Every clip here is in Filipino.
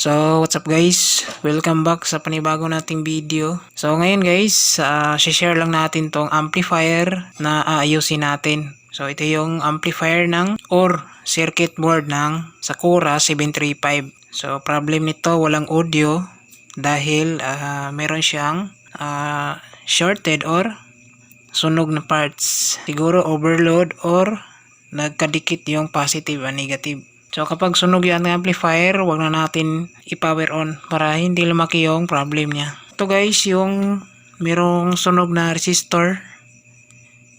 So, what's up guys? Welcome back sa panibago nating video. So, ngayon guys, share lang natin tong amplifier na aayusin natin. So, ito yung amplifier ng or circuit board ng Sakura 735. So, problem nito, walang audio dahil meron siyang shorted or sunog na parts. Siguro overload or nagkadikit yung positive and negative. So kapag sunog yan ng amplifier, wag na natin i-power on para hindi lumaki yung problem niya. Ito guys, yung merong sunog na resistor.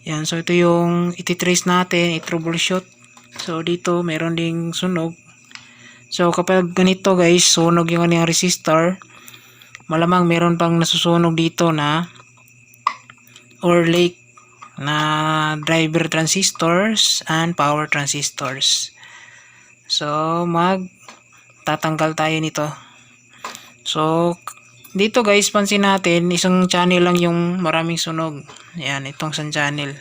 Yan, so ito yung ititrace natin, i-troubleshoot. So dito meron ding sunog. So kapag ganito guys, sunog yung kanyang resistor, malamang meron pang nasusunog dito na or leak na driver transistors and power transistors. So tatanggal tayo nito. So dito guys, pansin natin isang channel lang yung maraming sunog. Yan, itong isang channel.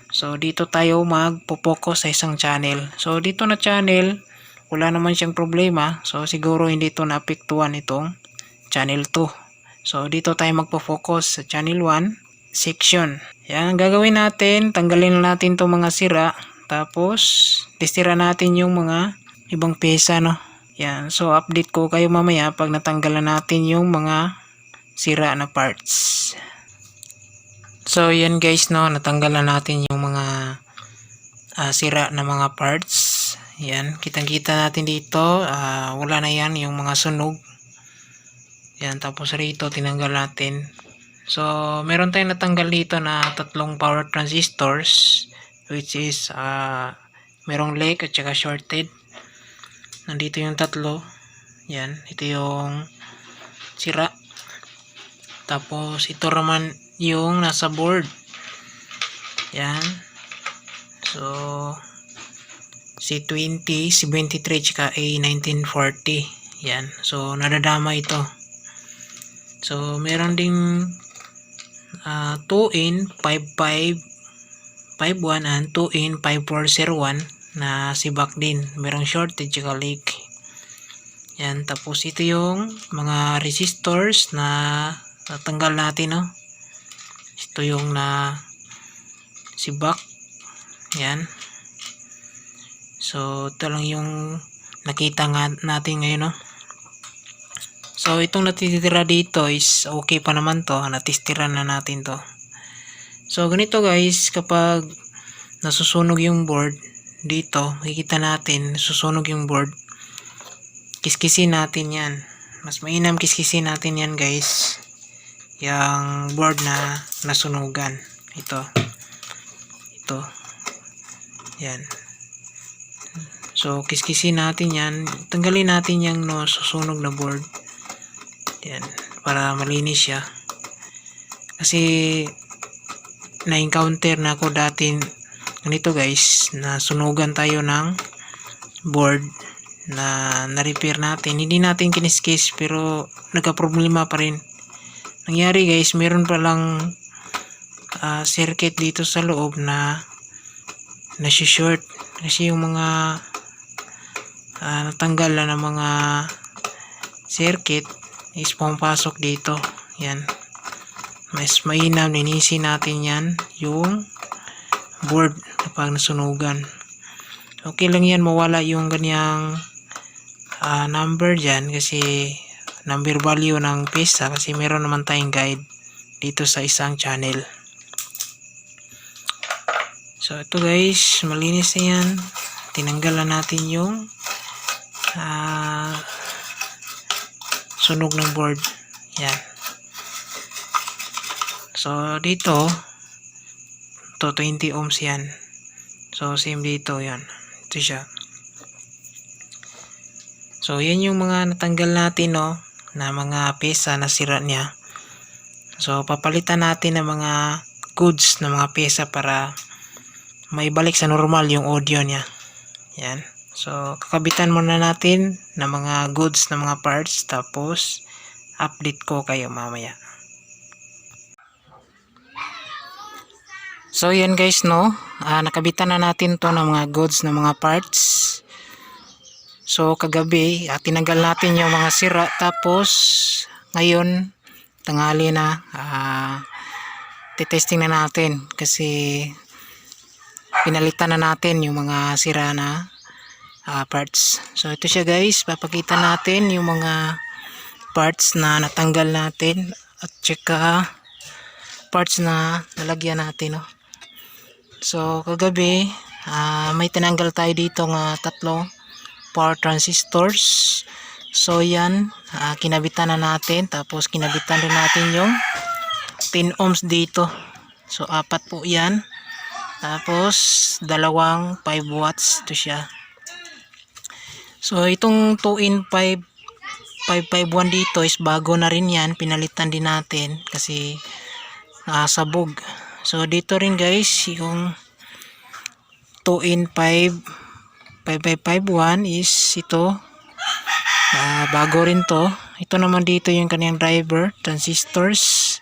So dito tayo magpo-focus sa isang channel. So dito na channel, wala naman siyang problema. So siguro hindi ito naapektuhan itong channel 2. So dito tayo magpo-focus sa channel 1 section. Yan, ang gagawin natin, tanggalin natin itong mga sira. Tapos testira natin yung mga ibang pyesa, no. Yan, so update ko kayo mamaya pag natanggalan natin yung mga sira na parts. So yan guys, no, natanggalan natin yung mga sira na mga parts. Yan, kitang-kita natin dito, wala na yan yung mga sunog. Yan, tapos rito tinanggal natin. So meron tayong natanggal dito na tatlong power transistors, which is merong leak at saka shorted. Nandito yung tatlo. Yan, ito yung sira. Tapos ito naman yung nasa board. Yan. So C20, C23 tsaka A1940. Yan. So nadadama ito. So meron ding 2 in 5551 and 2 in 5401 na sibak din. Merong shortage tsaka leak. Yan, tapos ito yung mga resistors na natanggal natin, no. Ito yung na sibak. Yan. So ito lang yung nakita natin ngayon, no. So itong natitira dito is okay pa naman to. Natestiran na natin to. So ganito guys, kapag nasusunog yung board dito, makikita natin susunog yung board, kiskisin natin yan. Mas mainam kiskisin natin yan guys, yung board na nasunugan. Ito yan. So kiskisin natin yan, tanggalin natin yung susunog na board. Yan, para malinis siya. Kasi na-encounter na ako dati ganito guys, na sunugan tayo ng board na na-repair natin. Hindi natin kiniskis pero nagka-problema pa rin. Nangyari guys, meron palang circuit dito sa loob na nasi-short. Kasi yung mga natanggal na ng mga circuit is pumapasok dito. Yan. Mas mainam, ninisin natin yan yung board kapag nasunugan. Okay lang yan mawala yung ganyang number dyan, kasi number value ng pyesa, kasi meron naman tayong guide dito sa isang channel. So ito guys, malinis na yan. Tinanggalan natin yung sunog ng board. Yan. So dito to 20 ohms yan. So same dito yan. Ito siya. So yan yung mga natanggal natin, no, na mga pyesa na sira niya. So papalitan natin ng mga goods na mga pyesa para maibalik sa normal yung audio niya. Yan. So kakabitan muna natin ng mga goods na mga parts, tapos update ko kayo mamaya. So yan guys, no, nakabitan na natin to ng mga goods na mga parts. So kagabi tinanggal natin yung mga sira, tapos ngayon tanghali na, titesting na natin kasi pinalitan na natin yung mga sira na parts. So ito siya guys, papakita natin yung mga parts na natanggal natin at saka parts na nalagyan natin, no? So kagabi may tinanggal tayo dito ng tatlong power transistors. So yan, kinabitan na natin, tapos kinabitan rin natin yung 10 ohms dito. So 4 po yan, tapos dalawang 5 watts ito siya. So itong 2 in 5 551 dito is bago na rin yan, pinalitan din natin kasi sabog. So dito rin guys, yung 2 in 5 5551 is ito, bago rin to. Ito naman dito yung kanyang driver transistors.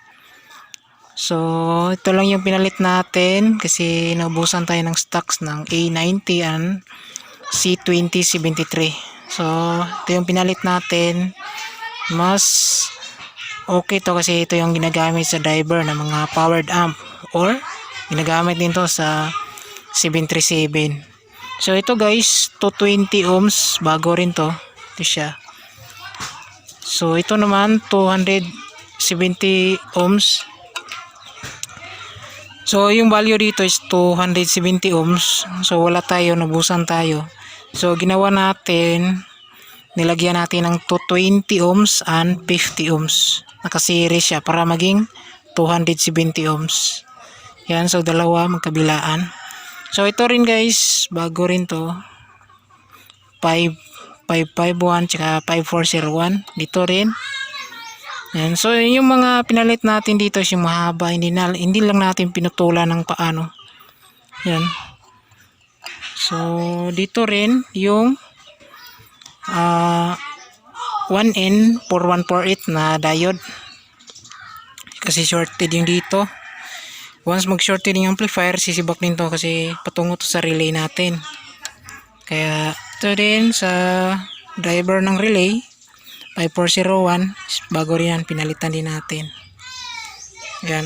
So ito lang yung pinalit natin kasi naubusan tayo ng stocks ng A90 and C2073. So ito yung pinalit natin. Mas okay to kasi ito yung ginagamit sa driver ng mga powered amp, or ginagamit din to sa 737. So ito guys, 220 ohms, bago rin to. Ito siya. So ito naman 270 ohms. So yung value dito is 270 ohms. So wala tayo, nabusan tayo. So ginawa natin, nilagyan natin ng 220 ohms and 50 ohms. Nakaseries siya para maging 270 ohms. Yan, so dalawa magkabilaan. So ito rin guys, bago rin to. 5551 tsaka 5401 dito rin. Yan. So yung mga pinalit natin dito is yung mahaba, hindi lang natin pinutulan ng paano. Yan. So dito rin yung 1N4148 na diode kasi shorted yung dito. Once mag-shorted yung amplifier, sisibak din to kasi patungo to sa relay natin. Kaya ito din sa driver ng relay 5401, bago rin yan, pinalitan din natin. Yan.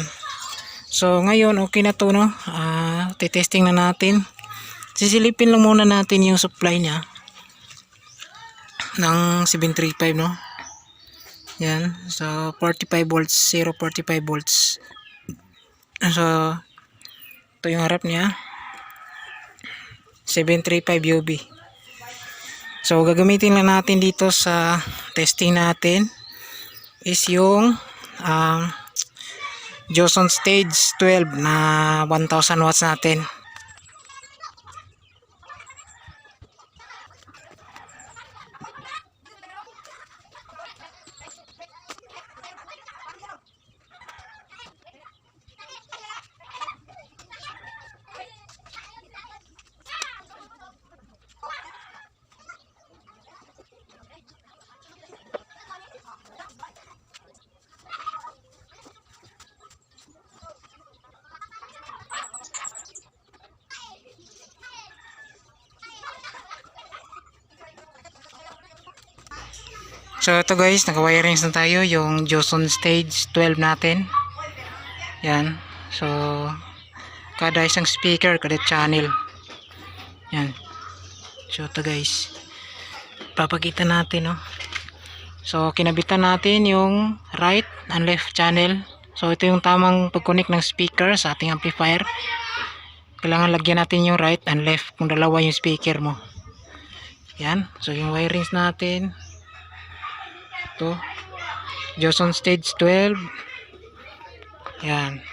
So ngayon okay na to, no? Titesting na natin. Sisilipin lang muna natin yung supply nya ng 735, no? Yan. So 45 volts, 0.45 volts. So ito yung harap niya, 735 UB. So gagamitin lang natin dito sa testing natin is yung Joseon Stage 12 na 1000 watts natin. So ito guys, naka-wirings na tayo yung Joseon Stage 12 natin. Yan. So kada isang speaker, kada channel. Yan. So ito guys, papakita natin, no. So kinabitan natin yung right and left channel. So ito yung tamang pag-connect ng speaker sa ating amplifier. Kailangan lagyan natin yung right and left kung dalawa yung speaker mo. Yan. So yung wirings natin, ito Joseon Stage 12. Yan.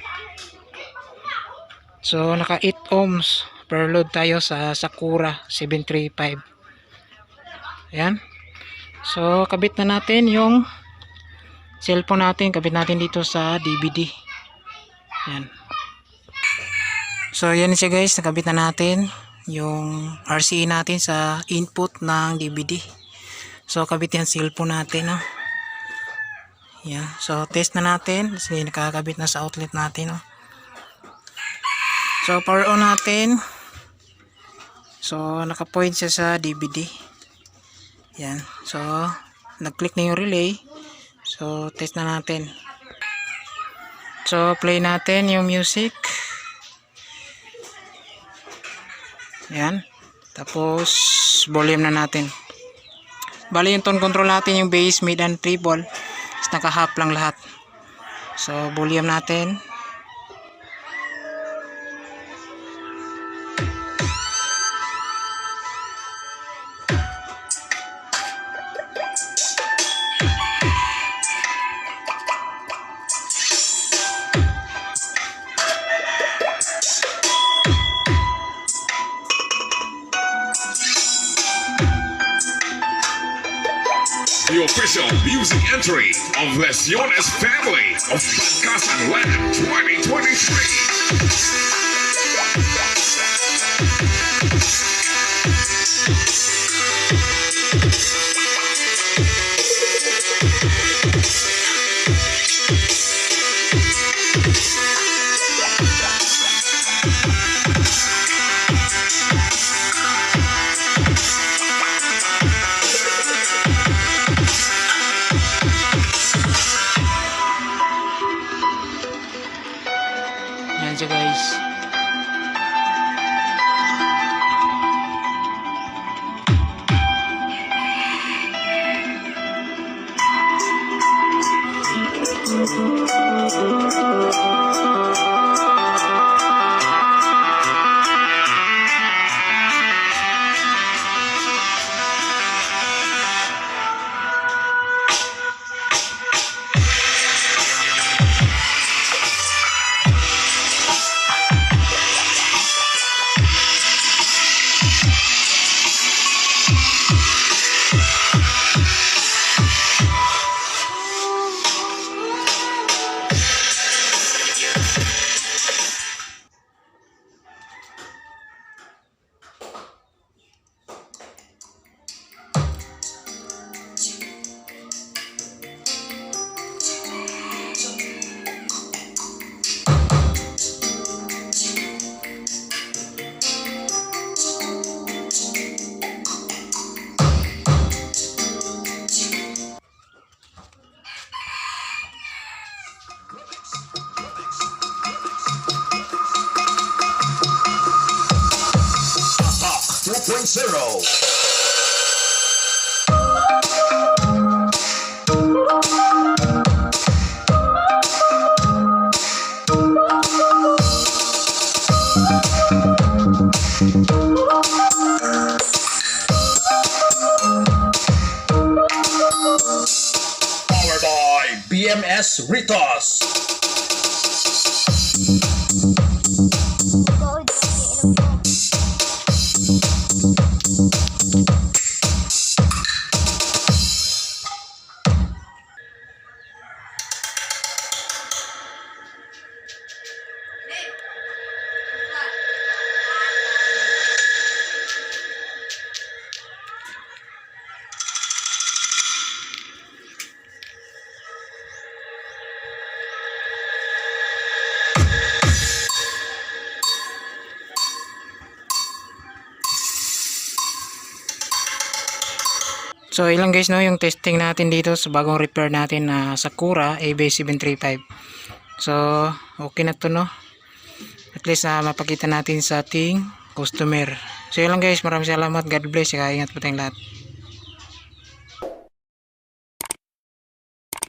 So naka 8 ohms per load tayo sa Sakura 735. Yan. So kabit na natin yung cellphone natin, kabit natin dito sa DVD. Yan. So yan siya guys, nakabit na natin yung RCA natin sa input ng DVD. So kabit yan cellphone natin, no? Yan. So test na natin kasi nakakabit na sa outlet natin, no? So power on natin. So naka-point siya sa DVD. Yan. So, nag-click na yung relay. So, test na natin. So, play natin yung music. Yan. Tapos, volume na natin. Bali yung tone control natin, yung bass, mid, and treble is naka-half lang lahat. So, volume natin. The official music entry of Lesiones Family of Pagkasan Land 2023. Yan siya guys. Powered by BMS Ritos. So ilang guys no yung testing natin dito sa bagong repair natin na Sakura AB735. So okay na to no. At least mapakita natin sa ating customer. So yun lang guys, maraming salamat. God bless. Ingat po tayong lahat.